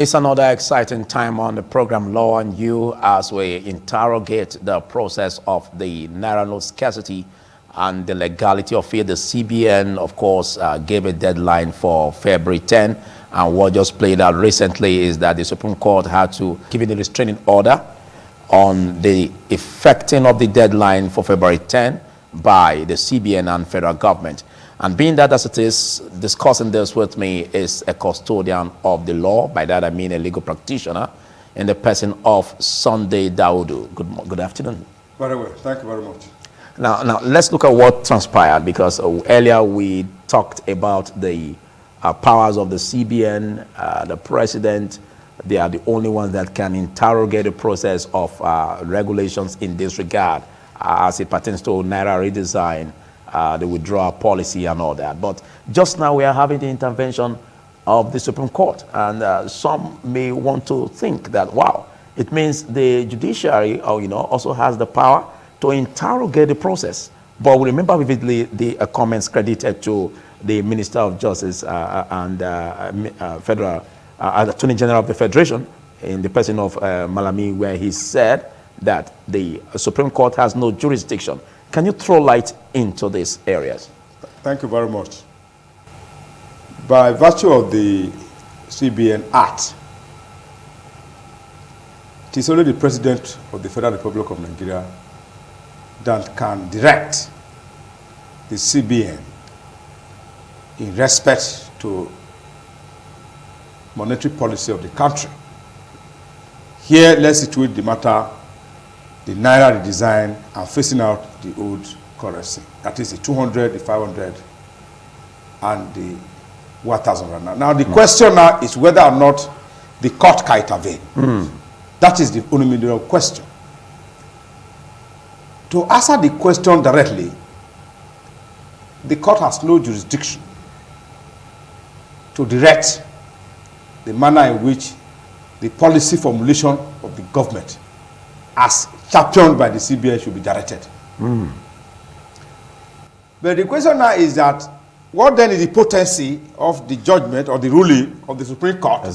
It's another exciting time on the program Law and You as we interrogate the process of the NAIRA note scarcity and the legality of it. The CBN, of course, gave a deadline for February 10, and what just played out recently is that the Supreme Court had to give it a restraining order on the effecting of the deadline for February 10 by the CBN and federal government. And being that as it is, discussing this with me is a custodian of the law. By that I mean a legal practitioner in the person of Sunday Daudu. Good afternoon. Very well. Thank you very much. Now let's look at what transpired, because earlier we talked about the powers of the CBN, the president. They are the only ones that can interrogate the process of regulations in this regard as it pertains to NAIRA redesign, the withdrawal policy and all that. But just now we are having the intervention of the Supreme Court, and some may want to think that, wow, it means the judiciary also has the power to interrogate the process. But we remember vividly the comments credited to the Minister of Justice and Federal Attorney General of the Federation in the person of Malami, where he said that the Supreme Court has no jurisdiction. Can you throw light into these areas? Thank you very much. By virtue of the CBN Act, it is only the President of the Federal Republic of Nigeria that can direct the CBN in respect to monetary policy of the country. Here, let's situate the matter, the NAIRA redesign and phasing out the old currency. That is the 200, the 500, and the 1,000 rand. Now, the question now is whether or not the court can intervene. That is the only middle question. To answer the question directly, the court has no jurisdiction to direct the manner in which the policy formulation of the government as championed by the CBN should be directed. But the question now is that, what then is the potency of the judgment or the ruling of the Supreme Court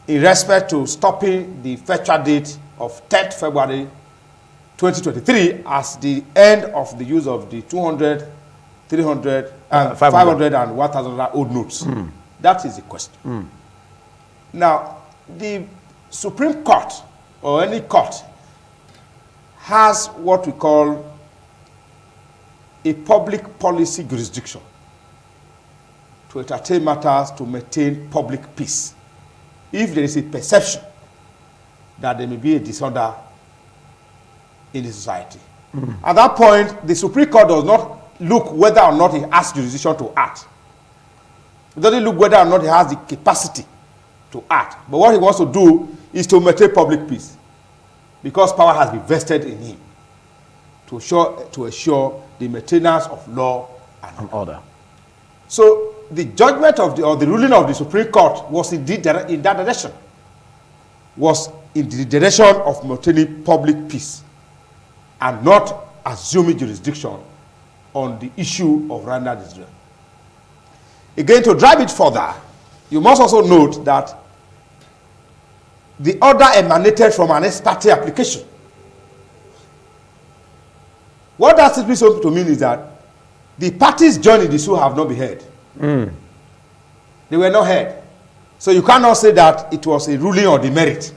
in respect to stopping the effectual date of 10th February 2023 as the end of the use of the 200, 300, 500 and 1,000 old notes? That is the question. Now, the Supreme Court or any court has what we call a public policy jurisdiction to entertain matters to maintain public peace if there is a perception that there may be a disorder in the society. At that point, the Supreme Court does not look whether or not it has jurisdiction to act. It doesn't look whether or not it has the capacity to act. But what he wants to do is to maintain public peace, because power has been vested in him to assure the maintenance of law and order. So the judgment of the ruling of the Supreme Court was indeed in that direction, was in the direction of maintaining public peace and not assuming jurisdiction on the issue of random disorder. Again, to drive it further, you must also note that the order emanated from an ex parte application. What that simply so to mean is that the parties joining the suit have not been heard. They were not heard. So you cannot say that it was a ruling on the merit.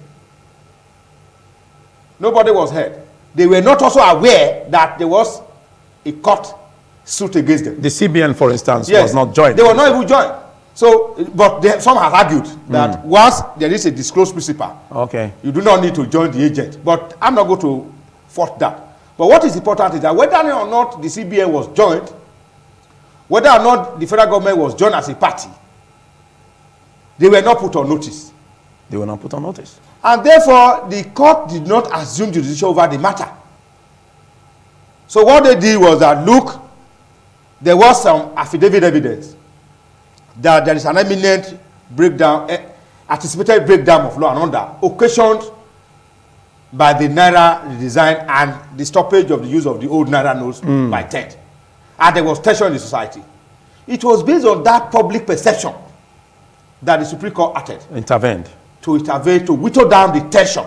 Nobody was heard. They were not also aware that there was a court suit against them. The CBN, for instance, was not joined. They were not even joined. So, but some have argued that once there is a disclosed principal, you do not need to join the agent. But I'm not going to fault that. But what is important is that whether or not the CBN was joined, whether or not the federal government was joined as a party, they were not put on notice. They were not put on notice. And therefore, the court did not assume jurisdiction over the matter. So what they did was that, look, there was some affidavit evidence that there is an imminent breakdown, anticipated breakdown of law and order occasioned by the NAIRA redesign and the stoppage of the use of the old NAIRA notes by 10th. And there was tension in the society. It was based on that public perception that the Supreme Court acted. Intervened. to intervene to whittle down the tension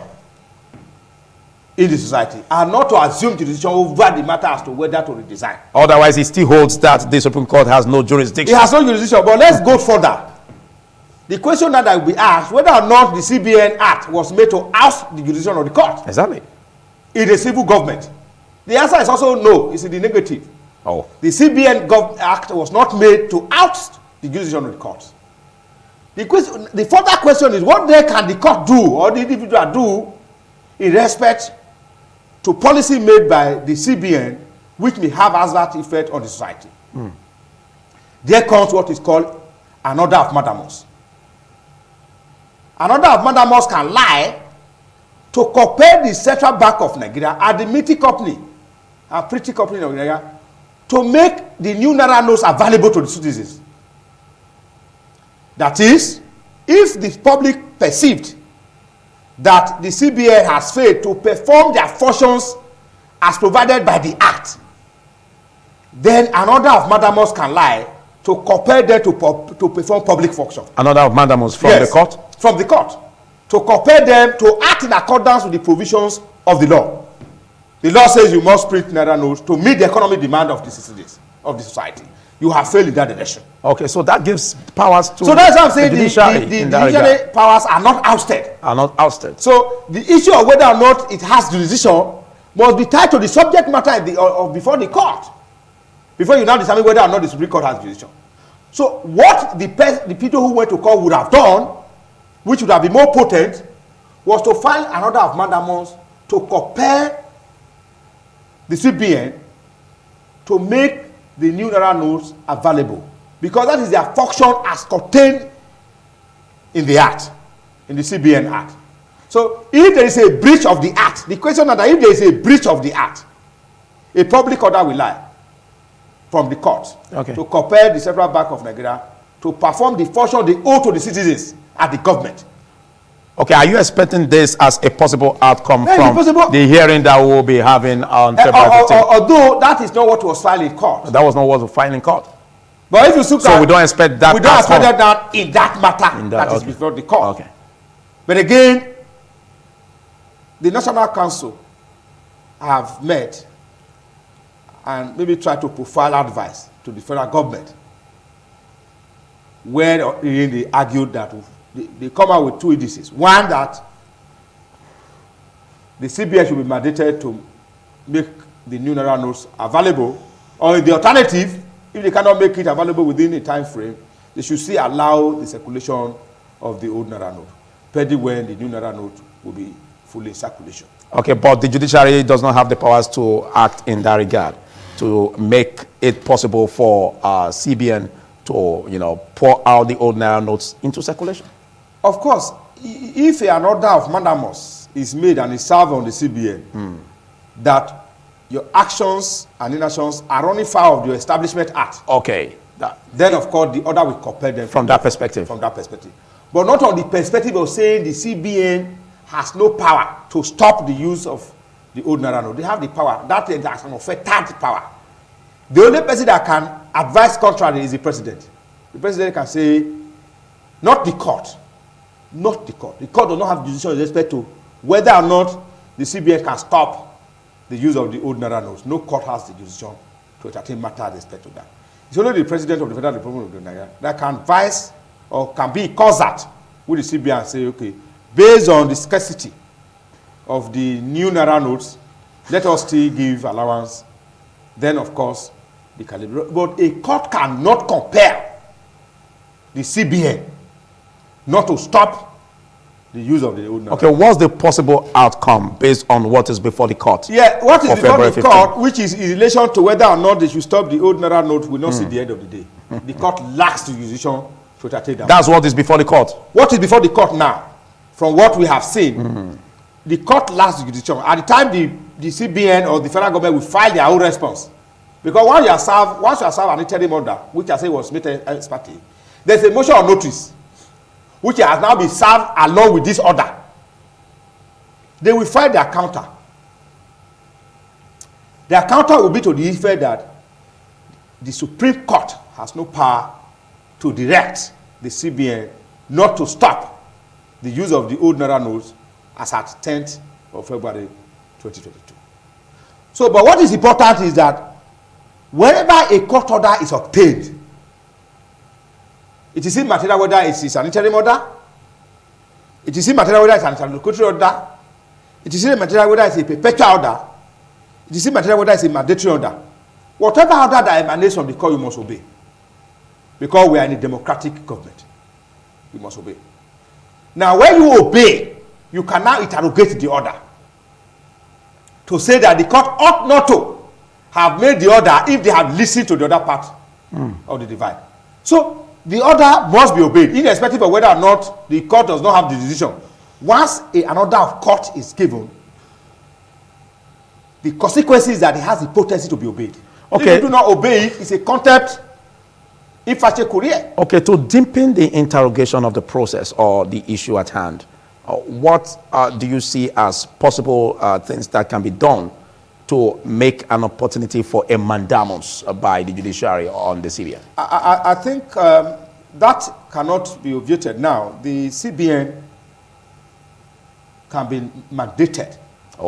in the society and not to assume jurisdiction over the matter as to whether to redesign. Otherwise, he still holds that the Supreme Court has no jurisdiction. It has no jurisdiction, but let's go further. The question that will be asked, whether or not the CBN Act was made to oust the jurisdiction of the court. Exactly. In a civil government. The answer is also no, it's in the negative. Oh. The CBN Act was not made to oust the jurisdiction of the court. The further question is, what then can the court do or the individual do in respect to policy made by the CBN which may have adverse effect on the society? There comes what is called an order of mandamus. An order of mandamus can lie to compel the Central Bank of Nigeria and the meeting company, a pretty company of Nigeria, to make the new Naira notes available to the citizens. That is, if the public perceived that the CBN has failed to perform their functions as provided by the Act, then an order of mandamus can lie to compel them to perform public function. An order of mandamus from the court? From the court. To compel them to act in accordance with the provisions of the law. The law says you must print Naira notes to meet the economic demand of the citizens, of the society. You have failed in that direction. Okay, so that gives powers to so that's what I'm saying, the judiciary. The judiciary powers are not ousted. Are not ousted. So the issue of whether or not it has jurisdiction must be tied to the subject matter before the court. Before you now determine whether or not the Supreme Court has jurisdiction. So what the people who went to court would have done, which would have been more potent, was to file an order of mandamus to compel the CBN to make the new Naira notes available, because that is their function as contained in the Act, in the CBN Act. So if there is a breach of the Act, the question is that if there is a breach of the Act, a public order will lie from the court to compel the Central Bank of Nigeria to perform the function they owe to the citizens and the government. Okay, are you expecting this as a possible outcome from the hearing that we will be having on February 15th? Although that is not what was filed in court. That was not what was filed in court. But if you look so we don't expect that. We don't expect that in that matter that is before the court. Okay. But again, the National Council have met and maybe try to profile advice to the federal government, where they argued that they come out with two indices. One, that the CBN should be mandated to make the new Naira notes available, or in the alternative, if they cannot make it available within a time frame, they should still allow the circulation of the old Naira note, pending when the new Naira note will be fully in circulation. Okay, but the judiciary does not have the powers to act in that regard, to make it possible for CBN to, pour out the old Naira notes into circulation. Of course, if an order of mandamus is made and is served on the CBN, that your actions and inactions are running foul of your Establishment Act. Okay. Then, of course, the order will compel them. From that perspective. From that perspective. But not on the perspective of saying the CBN has no power to stop the use of the old Naira note. They have the power. That is an third power. The only person that can advise contrary is the president. The president can say, not the court. Not the court. The court does not have jurisdiction with respect to whether or not the CBN can stop the use of the old Naira notes. No court has the jurisdiction to entertain matter with respect to that. It's only the president of the Federal Republic of Nigeria that can advise or can be in concert with the CBN and say, okay, based on the scarcity of the new Naira notes, let us still give allowance. Then, of course, the caliber. But a court cannot compel the CBN not to stop the use of the old Naira. Okay, what's the possible outcome based on what is before the court? Yeah, what is before the court, which is in relation to whether or not they should stop the old Naira note, will not see the end of the day. The court lacks the jurisdiction to entertain that. That's what is before the court. What is before the court now, from what we have seen, the court lacks the jurisdiction. At the time the CBN or the federal government will file their own response. Because once you have served an interim order, which I say was made ex parte, there's a motion of notice, which has now been served along with this order. They will file their counter. Their counter will be to the effect that the Supreme Court has no power to direct the CBN not to stop the use of the old Naira notes as at 10th of February 2022. So, but what is important is that whenever a court order is obtained, it is immaterial whether it is an interim order, it is immaterial whether it's an interlocutory order, it is immaterial whether it's a perpetual order, it is immaterial whether it's a mandatory order. Whatever order that emanates from the court, you must obey. Because we are in a democratic government. You must obey. Now, when you obey, you can now interrogate the order to say that the court ought not to have made the order if they have listened to the other part of the divide. So, the order must be obeyed, irrespective of whether or not the court does not have the decision. Once an order of court is given, the consequence is that it has the potency to be obeyed. Okay. If you do not obey it, it's a contempt infraction career. Okay, to deepen the interrogation of the process or the issue at hand, what do you see as possible things that can be done to make an opportunity for a mandamus by the judiciary on the CBN? I think that cannot be obviated now. The CBN can be mandated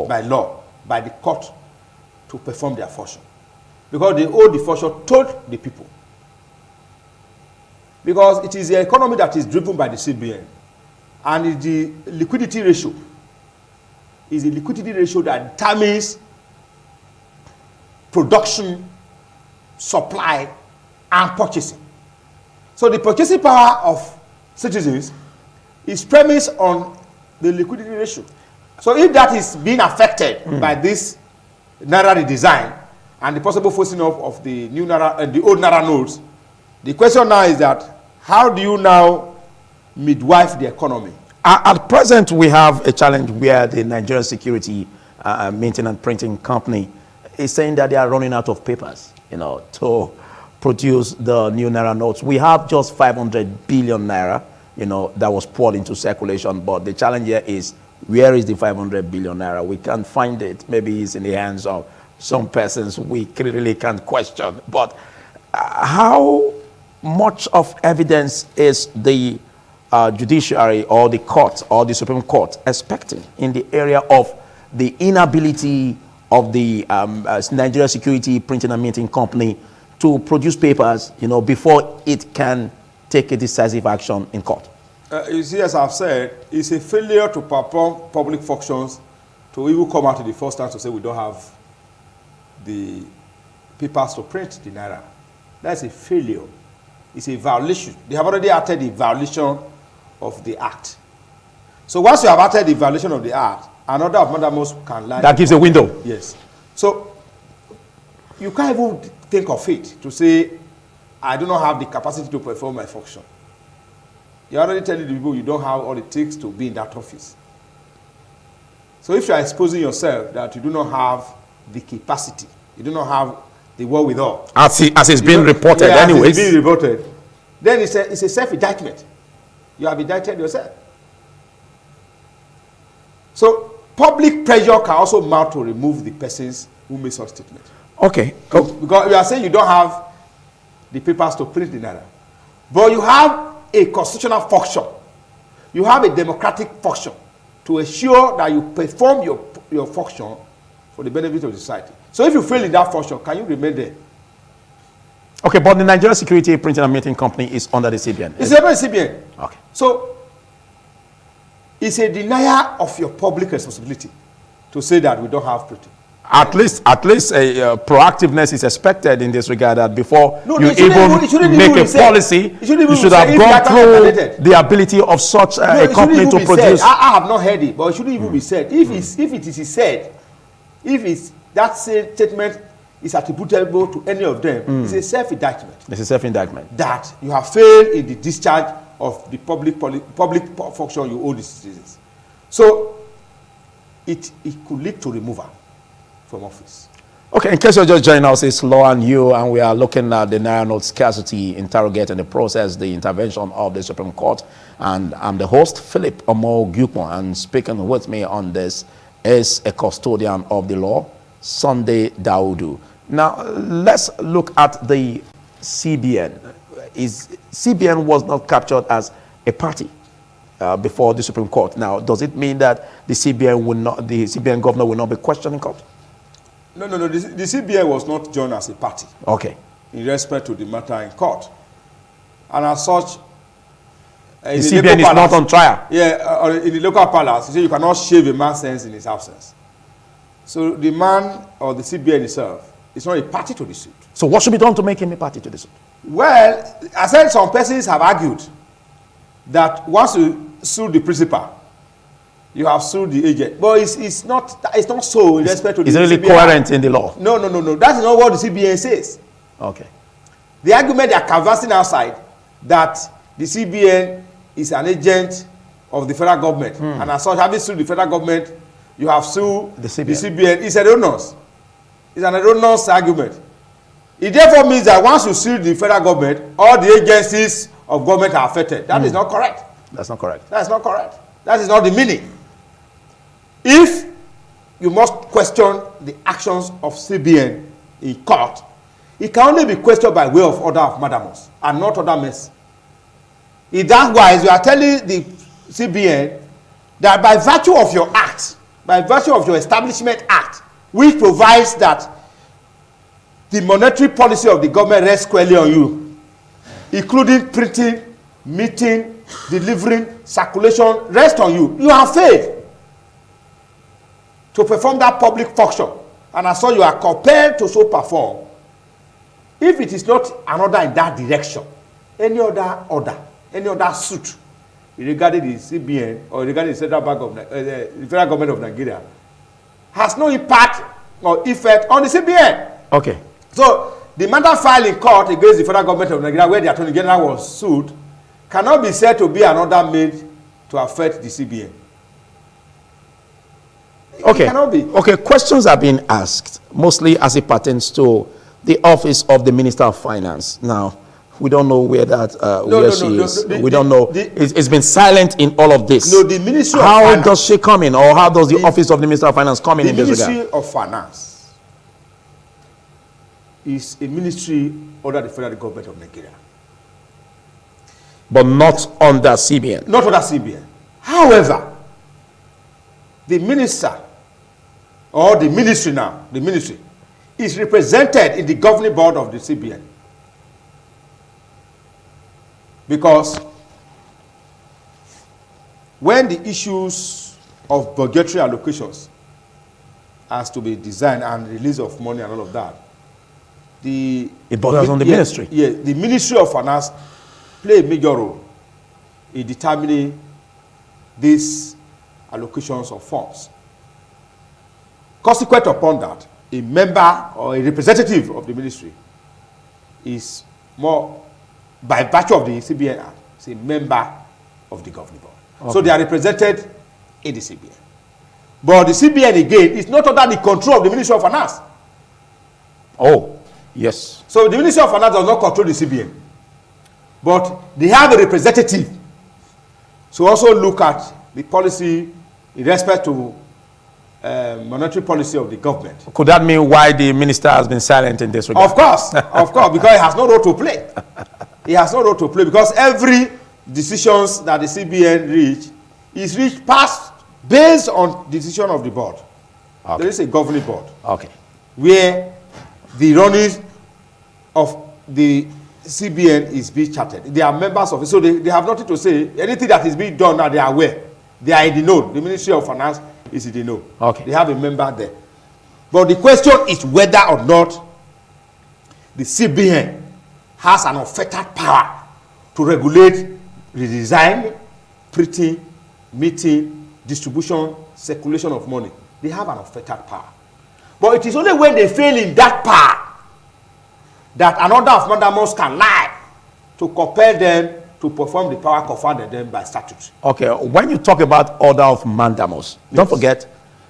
by law, by the court, to perform their function. Because they owe the function to the people. Because it is the economy that is driven by the CBN. And it's the liquidity ratio. It's the liquidity ratio that determines production, supply, and purchasing. So the purchasing power of citizens is premised on the liquidity ratio. So if that is being affected by this Naira redesign and the possible forcing off of the new Naira and the old Naira notes, the question now is that how do you now midwife the economy? At present, we have a challenge where the Nigerian Security Maintenance Printing Company is saying that they are running out of papers, to produce the new Naira notes. We have just 500 billion Naira, that was poured into circulation. But the challenge here is, where is the 500 billion Naira? We can't find it. Maybe it's in the hands of some persons we really can't question. But how much of evidence is the judiciary or the court or the Supreme Court expecting in the area of the inability of the Nigeria Security Printing and Minting Company to produce papers, before it can take a decisive action in court? You see, as I've said, it's a failure to perform public functions to even come out to the first time to say we don't have the papers to print the Naira. That's a failure. It's a violation. They have already acted the violation of the act. So once you have acted the violation of the act, another of mandamus can lie. That gives a window. Yes. So you can't even think of it to say, I do not have the capacity to perform my function. You're already telling the people you don't have all it takes to be in that office. So if you are exposing yourself that you do not have the capacity, you do not have the wherewithal, as it's being reported, anyways, as it's being reported, then it's a self-indictment. You have indicted yourself. So public pressure can also mount to remove the persons who make such statement. Okay. Because you are saying you don't have the papers to print the Naira, but you have a constitutional function. You have a democratic function to ensure that you perform your function for the benefit of the society. So if you fail in that function, can you remain there? Okay, but the Nigeria Security Printing and Minting Company is under the CBN. It's under the CBN. Okay. So it's a denial of your public responsibility to say that we don't have printing. At least a proactiveness is expected in this regard, that before you even make a policy, you should have gone through the ability of such a company to produce. I have not heard it, but it shouldn't even be said. If it is said, if that statement is attributable to any of them, it's a self-indictment. It's a self-indictment. That you have failed in the discharge of the public function you owe the citizens. So it could lead to removal from office. Okay, in case you're just joining us, it's Law and You, and we are looking at the Naira note scarcity, interrogating the process, the intervention of the Supreme Court. And I'm the host, Philip Omo Gukmo, and speaking with me on this is a custodian of the law, Sunday Daudu. Now, let's look at the CBN. CBN was not captured as a party before the Supreme Court. Now, does it mean that the CBN governor will not be questioned in court? No. The CBN was not joined as a party. Okay. In respect to the matter in court. And as such, the CBN is not on trial. Yeah, in the local palace, you say you cannot shave a man's sentence in his absence. So the man or the CBN itself is not a party to the suit. So what should be done to make him a party to the suit? Well, I said some persons have argued that once you sue the principal, you have sued the agent. But it's not so in respect to the CBN. Is it really coherent in the law? No. That is not what the CBN says. Okay. The argument they are canvassing outside that the CBN is an agent of the federal government. And as such, having sued the federal government, you have sued the CBN. It's erroneous. It's an erroneous argument. It therefore means that once you sue the federal government, all the agencies of government are affected. That is not correct. That's not correct. That's not correct. That is not the meaning. If you must question the actions of CBN in court, it can only be questioned by way of order of mandamus and not other means. In that wise, you are telling the CBN that by virtue of your act, by virtue of your establishment act, which provides that the monetary policy of the government rests squarely on you, including printing, meeting, delivering, circulation, rests on you. You have failed to perform that public function, and as such you are compelled to so perform. If it is not an order in that direction, any other order, any other suit regarding the CBN or regarding the Central Bank of the federal government of Nigeria has no impact or effect on the CBN. Okay. So the matter filed in court against the federal government of Nigeria, where the Attorney General was sued, cannot be said to be an order made to affect the CBN. Okay. It cannot be. Okay. Questions are being asked, mostly as it pertains to the office of the Minister of Finance. Now, we don't know where that she is. We don't know. It's been silent in all of this. No, the Ministry of How Finance, does she come in, or how does the office of the Minister of Finance come in this regard? The Ministry of Finance is a ministry under the federal government of Nigeria. But not under CBN. Not under CBN. However, the minister, or the ministry now, the ministry, is represented in the governing board of the CBN. Because when the issues of budgetary allocations has to be designed and release of money and all of that, it borders on the ministry. Yeah, the Ministry of Finance play a major role in determining these allocations of funds. Consequent upon that, a member or a representative of the ministry is more, by virtue of the CBN Act, is a member of the governing board. Okay. So they are represented in the CBN. But the CBN, again, is not under the control of the Ministry of Finance. Oh, yes. So the Ministry of Finance does not control the CBN. But they have a representative to also look at the policy in respect to monetary policy of the government. Could that mean why the minister has been silent in this regard? Of course, because he has no role to play. He has no role to play because every decisions that the CBN reach is reached based on decision of the board. Okay. There is a governing board. Okay. Where the running of the CBN is being charted. They are members of it, so they have nothing to say. Anything that is being done now, they are aware. They are in the know. The Ministry of Finance is in the know. Okay. They have a member there. But the question is whether or not the CBN has an unfettered power to regulate the design, printing, meeting, distribution, circulation of money. They have an unfettered power. But it is only when they fail in that power that an order of mandamus can lie to compel them to perform the power conferred on them by statute. Okay, when you talk about order of mandamus, don't forget,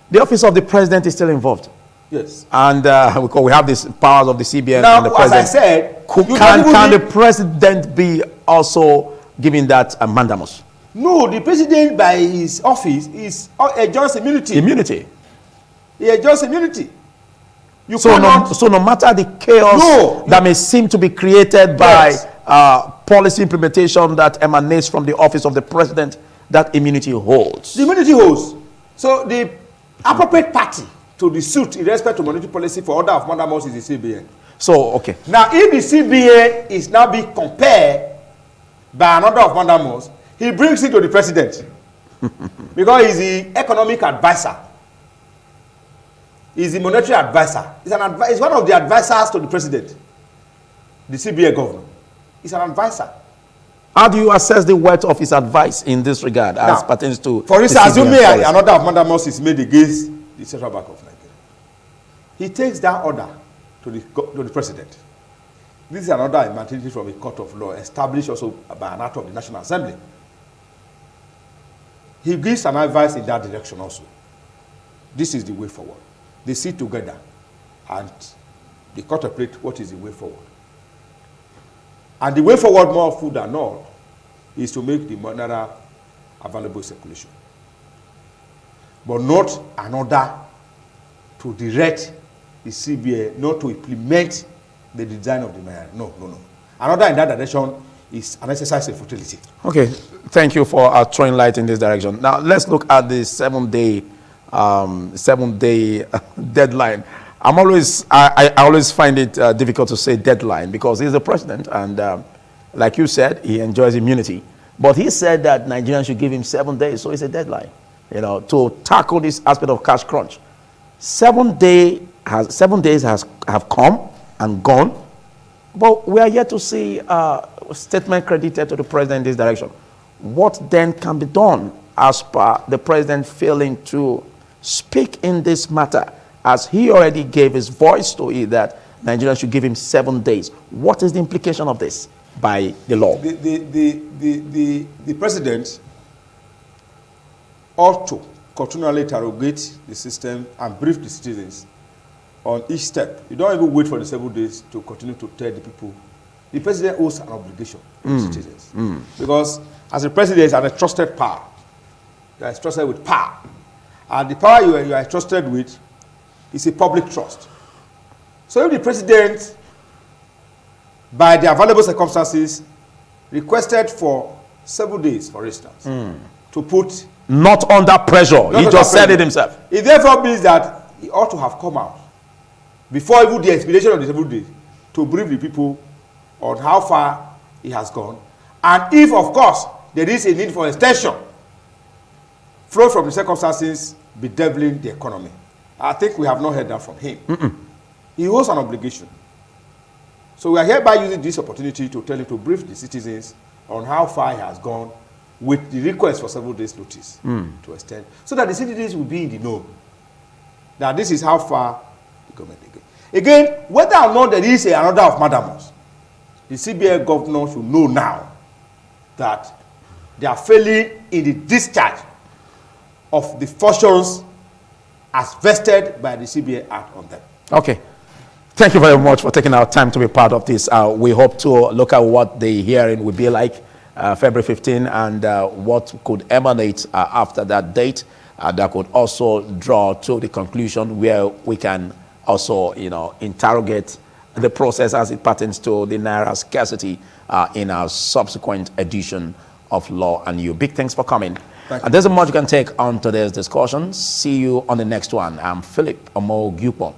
the office of the president is still involved. Yes. And we have these powers of the CBN now, and the president. as I said, can the president be also giving that mandamus? No, the president by his office is enjoys immunity. Immunity? He enjoys immunity. So no matter the chaos that may seem to be created by policy implementation that emanates from the office of the president, that immunity holds. The immunity holds. So the appropriate party to the suit in respect to monetary policy for order of mandamus is the CBN. So, okay. Now, if the CBN is now being compared by an order of mandamus, he brings it to the president because he's the economic advisor. He's the monetary advisor. He's one of the advisors to the president, the CBN governor. He's an advisor. How do you assess the worth of his advice in this regard as pertains to, for instance, assuming an order of mandamus is made against the Central Bank of Nigeria, he takes that order to the president. This is an order emanating from a court of law established also by an act of the National Assembly. He gives an advice in that direction also. This is the way forward. They sit together and they contemplate what is the way forward. And the way forward, more food than all, is to make the naira available circulation. But not an order to direct the CBN not to implement the design of the naira. No, no, no. Another in that direction is an exercise in futility. Okay, thank you for throwing light in this direction. Now let's look at the seven-day deadline. I always find it difficult to say deadline because he's the president, and like you said, he enjoys immunity. But he said that Nigerians should give him 7 days, so it's a deadline, to tackle this aspect of cash crunch. 7 days have come and gone, but we are yet to see a statement credited to the president in this direction. What then can be done as per the president failing to speak in this matter, as he already gave his voice to it that Nigerians should give him 7 days? What is the implication of this by the law? The president ought to continually interrogate the system and brief the citizens on each step. You don't even wait for the 7 days to continue to tell the people. The president owes an obligation to the citizens. Because as a president, is a trusted power. You are trusted with power. And the power you are trusted with is a public trust. So if the president, by the available circumstances, requested for 7 days, for instance, to put... Not under pressure. He just said it himself. It therefore means that he ought to have come out before even the expiration of the 7 days to brief the people on how far he has gone. And if, of course, there is a need for extension, flow from the circumstances bedeviling the economy. I think we have not heard that from him. He owes an obligation. So we are hereby using this opportunity to tell him to brief the citizens on how far he has gone with the request for 7 days notice to extend, so that the citizens will be in the know that this is how far the government is going. Again, whether or not there is an order of mandamus, the CBN governor should know now that they are failing in the discharge of the functions as vested by the CBN Act on them. Okay. Thank you very much for taking our time to be part of this. We hope to look at what the hearing will be like February 15 and what could emanate after that date that could also draw to the conclusion where we can also, interrogate the process as it pertains to the naira scarcity in our subsequent edition of Law and You. Big thanks for coming. And there's a much you can take on today's discussion. See you on the next one. I'm Philip Omo Gyupo.